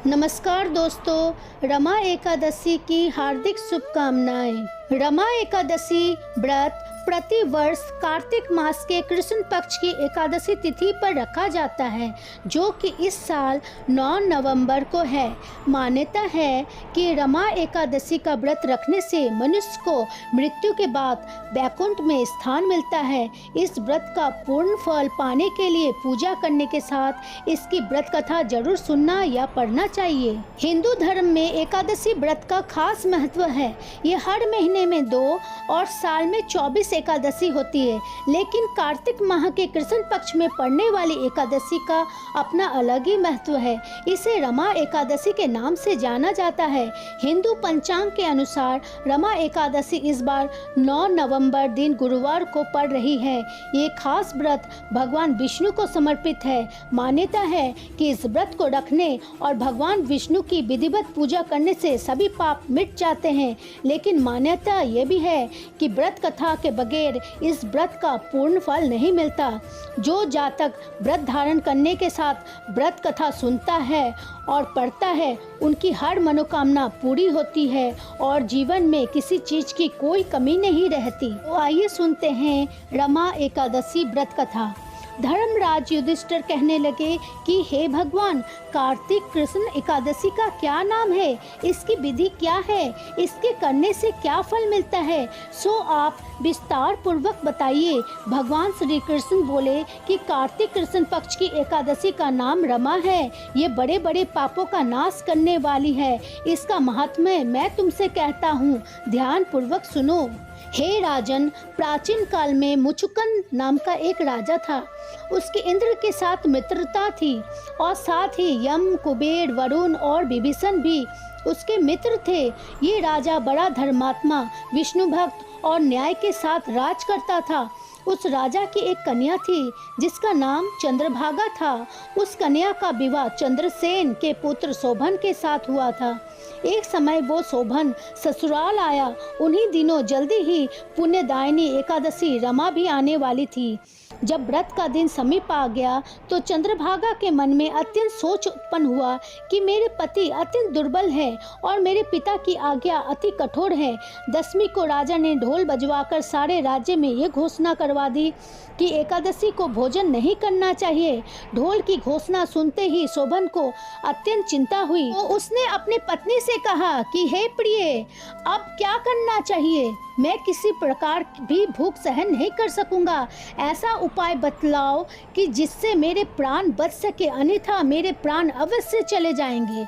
नमस्कार दोस्तों, रमा एकादशी की हार्दिक शुभकामनाएं। रमा एकादशी व्रत प्रति वर्ष कार्तिक मास के कृष्ण पक्ष की एकादशी तिथि पर रखा जाता है, जो कि इस साल 9 नवंबर को है। मान्यता है कि रमा एकादशी का व्रत रखने से मनुष्य को मृत्यु के बाद वैकुंठ में स्थान मिलता है। इस व्रत का पूर्ण फल पाने के लिए पूजा करने के साथ इसकी व्रत कथा जरूर सुनना या पढ़ना चाहिए। हिंदू धर्म में एकादशी व्रत का खास महत्व है। ये हर महीने में 2 और साल में 24 एकादशी होती है, लेकिन कार्तिक माह के कृष्ण पक्ष में पड़ने वाली एकादशी का अपना अलग ही महत्व है। इसे रमा एकादशी के नाम से जाना जाता है। हिंदू पंचांग के अनुसार रमा एकादशी इस बार 9 नवंबर दिन गुरुवार को पड़ रही है। ये खास व्रत भगवान विष्णु को समर्पित है। मान्यता है कि इस व्रत को रखने और भगवान विष्णु की विधिवत पूजा करने से सभी पाप मिट जाते हैं। लेकिन मान्यता ये भी है कि व्रत कथा के बगैर इस व्रत का पूर्ण फल नहीं मिलता। जो जातक व्रत धारण करने के साथ व्रत कथा सुनता है और पढ़ता है, उनकी हर मनोकामना पूरी होती है और जीवन में किसी चीज की कोई कमी नहीं रहती। तो आइए सुनते हैं रमा एकादशी व्रत कथा। धर्मराज युधिष्ठिर कहने लगे कि हे भगवान, कार्तिक कृष्ण एकादशी का क्या नाम है, इसकी विधि क्या है, इसके करने से क्या फल मिलता है, सो आप विस्तार पूर्वक बताइए। भगवान श्री कृष्ण बोले कि कार्तिक कृष्ण पक्ष की एकादशी का नाम रमा है। ये बड़े बड़े पापों का नाश करने वाली है। इसका महात्म्य मैं तुमसे कहता हूँ, ध्यान पूर्वक सुनो। हे राजन, प्राचीन काल में मुचुकन नाम का एक राजा था। उसकी इंद्र के साथ मित्रता थी और साथ ही यम, कुबेर, वरुण और विभीषण भी उसके मित्र थे। ये राजा बड़ा धर्मात्मा, विष्णु भक्त और न्याय के साथ राज करता था। उस राजा की एक कन्या थी जिसका नाम चंद्रभागा था। उस कन्या का विवाह चंद्रसेन के पुत्र शोभन के साथ हुआ था। एक समय वो शोभन ससुराल आया। उन्हीं दिनों जल्दी ही पुण्यदायिनी एकादशी रमा भी आने वाली थी। जब व्रत का दिन समीप आ गया तो चंद्रभागा के मन में अत्यंत सोच उत्पन्न हुआ कि मेरे पति अत्यंत दुर्बल है और मेरे पिता की आज्ञा अति कठोर है। 10वीं को राजा ने ढोल बजवाकर सारे राज्य में ये घोषणा करवा दी कि एकादशी को भोजन नहीं करना चाहिए। ढोल की घोषणा सुनते ही शोभन को अत्यंत चिंता हुई। तो उसने अपनी पत्नी से कहा कि हे प्रिय, अब क्या करना चाहिए? मैं किसी प्रकार भी भूख सहन नहीं कर सकूंगा। ऐसा उपाय बतलाओ कि जिससे मेरे प्राण बच सके, अन्यथा मेरे प्राण अवश्य चले जाएंगे।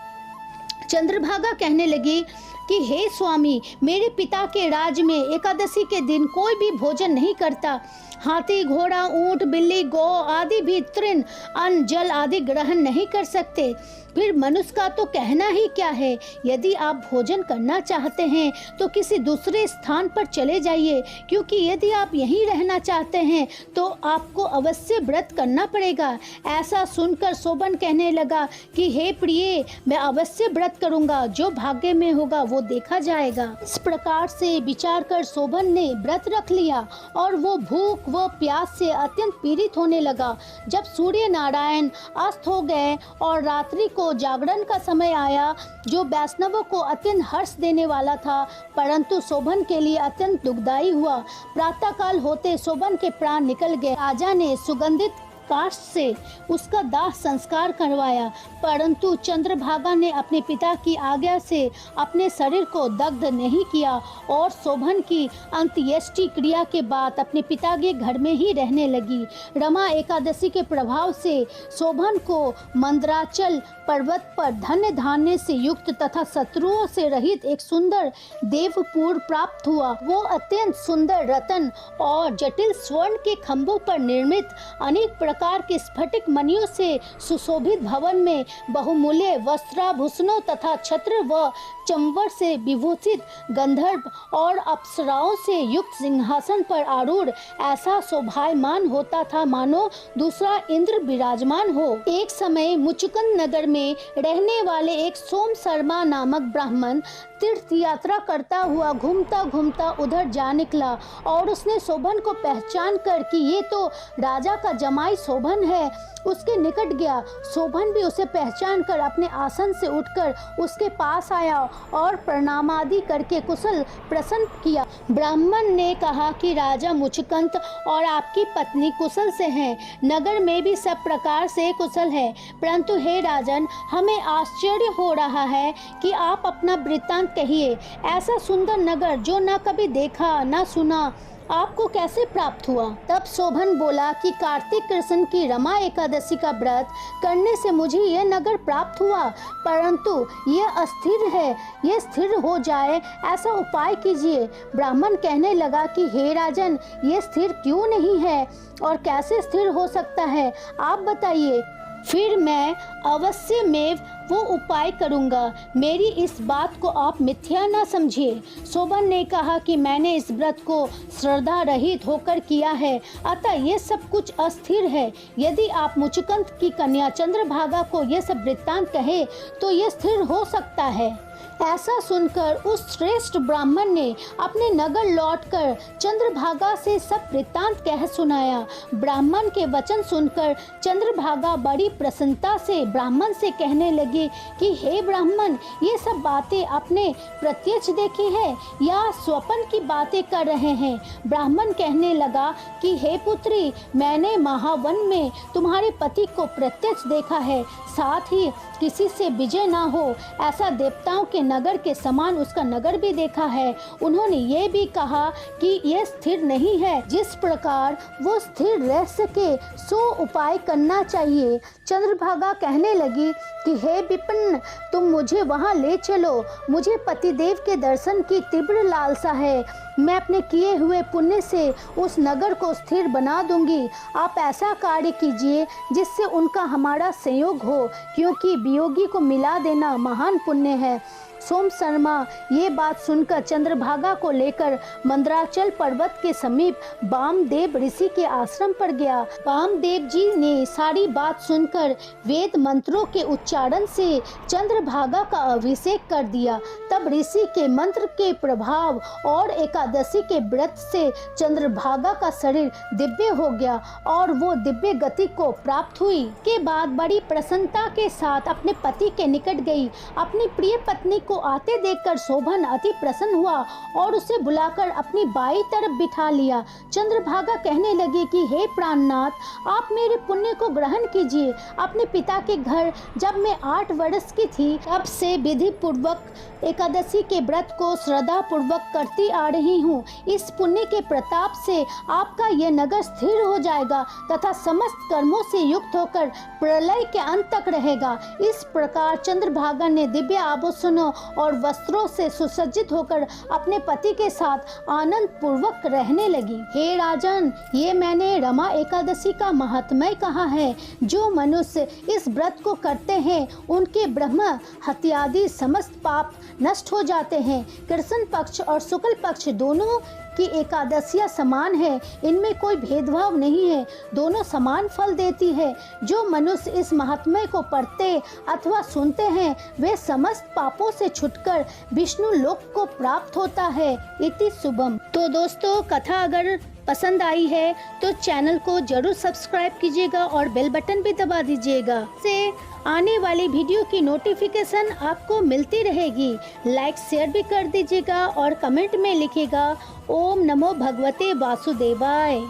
चंद्रभागा कहने लगी कि हे स्वामी, मेरे पिता के राज में एकादशी के दिन कोई भी भोजन नहीं करता। हाथी, घोड़ा, ऊंट, बिल्ली, गौ आदि भी तृण, अन्न, जल आदि ग्रहण नहीं कर सकते। फिर मनुष्य का तो कहना ही क्या है। यदि आप भोजन करना चाहते हैं तो किसी दूसरे स्थान पर चले जाइए, क्योंकि यदि आप यहीं रहना चाहते हैं तो आपको अवश्य व्रत करना पड़ेगा। ऐसा सुनकर शोभन कहने लगा कि हे प्रिय, मैं अवश्य व्रत करूंगा। जो भाग्य में होगा वो देखा जाएगा। इस प्रकार से विचार कर शोभन ने व्रत रख लिया और वो भूख व प्यास से अत्यंत पीड़ित होने लगा। जब सूर्य नारायण अस्त हो गए और रात्रि को जागरण का समय आया, जो वैष्णवों को अत्यंत हर्ष देने वाला था, परंतु शोभन के लिए अत्यंत दुखदायी हुआ। प्रातःकाल होते शोभन के प्राण निकल गए। राजा ने सुगंधित काष्ठ से उसका दाह संस्कार करवाया, परंतु चंद्रभागा ने अपने पिता की आज्ञा से अपने शरीर को दग्ध नहीं किया और शोभन की अंत्येष्टि क्रिया के बाद अपने पिता के घर में ही रहने लगी। रमा एकादशी के प्रभाव से शोभन को मंदराचल पर्वत पर धन्य धान्य से युक्त तथा शत्रुओं से रहित एक सुंदर देवपुर प्राप्त हुआ। वो अत्यंत सुंदर रत्न और जटिल स्वर्ण के खंभों पर निर्मित अनेक प्रकार के स्फटिक मणियों से सुशोभित भवन में बहुमूल्य वस्त्राभूषणों तथा छत्र व चंवर से विभूषित गंधर्व और अप्सराओं से युक्त सिंहासन पर आरूढ़ ऐसा शोभायमान होता था मानो दूसरा इंद्र विराजमान हो। एक समय मुचुकुंद नगर में रहने वाले एक सोम शर्मा नामक ब्राह्मण तीर्थ यात्रा करता हुआ घूमता घूमता उधर जा निकला और उसने शोभन को पहचान कर कि ये तो राजा का जमाई शोभन है उसके निकट गया। शोभन भी उसे पहचान कर अपने आसन से उठकर उसके पास आया और प्रणामादि करके कुशल प्रश्न किया। ब्राह्मण ने कहा कि राजा मुचुकुंद और आपकी पत्नी कुशल से हैं, नगर में भी सब प्रकार से कुशल है, परंतु हे राजन, हमें आश्चर्य हो रहा है कि आप अपना वृत्तांत कहिए। ऐसा सुंदर नगर जो न कभी देखा न सुना, आपको कैसे प्राप्त हुआ? तब शोभन बोला कि कार्तिक कृष्ण की रमा एकादशी का व्रत करने से मुझे यह नगर प्राप्त हुआ, परंतु यह अस्थिर है, यह स्थिर हो जाए ऐसा उपाय कीजिए। ब्राह्मण कहने लगा कि हे राजन, यह स्थिर क्यों नहीं है और कैसे स्थिर हो सकता है, आप बताइए, फिर मैं अवश्य में वो उपाय करूंगा। मेरी इस बात को आप मिथ्या न समझिए। शोभन ने कहा कि मैंने इस व्रत को श्रद्धा रहित होकर किया है, अतः ये सब कुछ अस्थिर है। यदि आप मुचुकुंद की कन्या चंद्रभागा को ये सब वृत्तांत कहे तो ये स्थिर हो सकता है। ऐसा सुनकर उस श्रेष्ठ ब्राह्मण ने अपने नगर लौटकर चंद्रभागा से सब वृत्तांत कह सुनाया। ब्राह्मण के वचन सुनकर चंद्रभागा बड़ी प्रसन्नता से ब्राह्मण से कहने लगी कि हे ब्राह्मण, ये सब बातें आपने प्रत्यक्ष देखी है या स्वप्न की बातें कर रहे हैं? ब्राह्मण कहने लगा कि हे पुत्री, मैंने महावन में तुम्हारे पति को प्रत्यक्ष देखा है, साथ ही किसी से विजय ना हो ऐसा देवताओं के नगर के समान उसका नगर भी देखा है। उन्होंने ये भी कहा कि यह स्थिर नहीं है, जिस प्रकार वो स्थिर रह सके सो उपाय करना चाहिए। चंद्रभागा कहने लगी कि हे विपिन, तुम मुझे वहाँ ले चलो, मुझे पतिदेव के दर्शन की तीव्र लालसा है। मैं अपने किए हुए पुण्य से उस नगर को स्थिर बना दूंगी। आप ऐसा कार्य कीजिए जिससे उनका हमारा संयोग हो, क्योंकि वियोगी को मिला देना महान पुण्य है। सोम शर्मा ये बात सुनकर चंद्रभागा को लेकर मंदराचल पर्वत के समीप वामदेव ऋषि के आश्रम पर गया। वामदेव जी ने सारी बात सुनकर वेद मंत्रों के उच्चारण से चंद्रभागा का अभिषेक कर दिया। तब ऋषि के मंत्र के प्रभाव और एकादशी के व्रत से चंद्रभागा का शरीर दिव्य हो गया और वो दिव्य गति को प्राप्त हुई। के बाद बड़ी प्रसन्नता के साथ अपने पति के निकट गई। अपनी प्रिय पत्नी को आते देखकर शोभन अति प्रसन्न हुआ और उसे बुलाकर अपनी बाई तरफ बिठा लिया। चंद्रभागा कहने लगी कि हे प्राणनाथ, आप मेरे पुण्य को ग्रहण कीजिए। अपने पिता के घर जब मैं 8 वर्ष की थी तब से विधि पूर्वक एकादशी के व्रत को श्रद्धा पूर्वक करती आ रही हूँ। इस पुण्य के प्रताप से आपका यह नगर स्थिर हो जाएगा तथा समस्त कर्मों से युक्त होकर प्रलय के अंत तक रहेगा। इस प्रकार चंद्रभागा ने दिव्य आभूषणों और वस्त्रों से सुसज्जित होकर अपने पति के साथ आनंद पूर्वक रहने लगी। हे राजन, ये मैंने रमा एकादशी का महात्म्य कहा है। जो मनुष्य इस व्रत को करते हैं उनके ब्रह्म हत्यादि समस्त पाप नष्ट हो जाते हैं। कृष्ण पक्ष और शुक्ल पक्ष दोनों की एकादशियां समान है, इनमें कोई भेदभाव नहीं है, दोनों समान फल देती है। जो मनुष्य इस महात्म्य को पढ़ते अथवा सुनते हैं वे समस्त पापों से छुटकर विष्णु लोक को प्राप्त होता है। इति शुभम। तो दोस्तों, कथा अगर पसंद आई है तो चैनल को जरूर सब्सक्राइब कीजिएगा और बेल बटन भी दबा दीजिएगा, से आने वाली वीडियो की नोटिफिकेशन आपको मिलती रहेगी। लाइक शेयर भी कर दीजिएगा और कमेंट में लिखिएगा ओम नमो भगवते वासुदेवाय।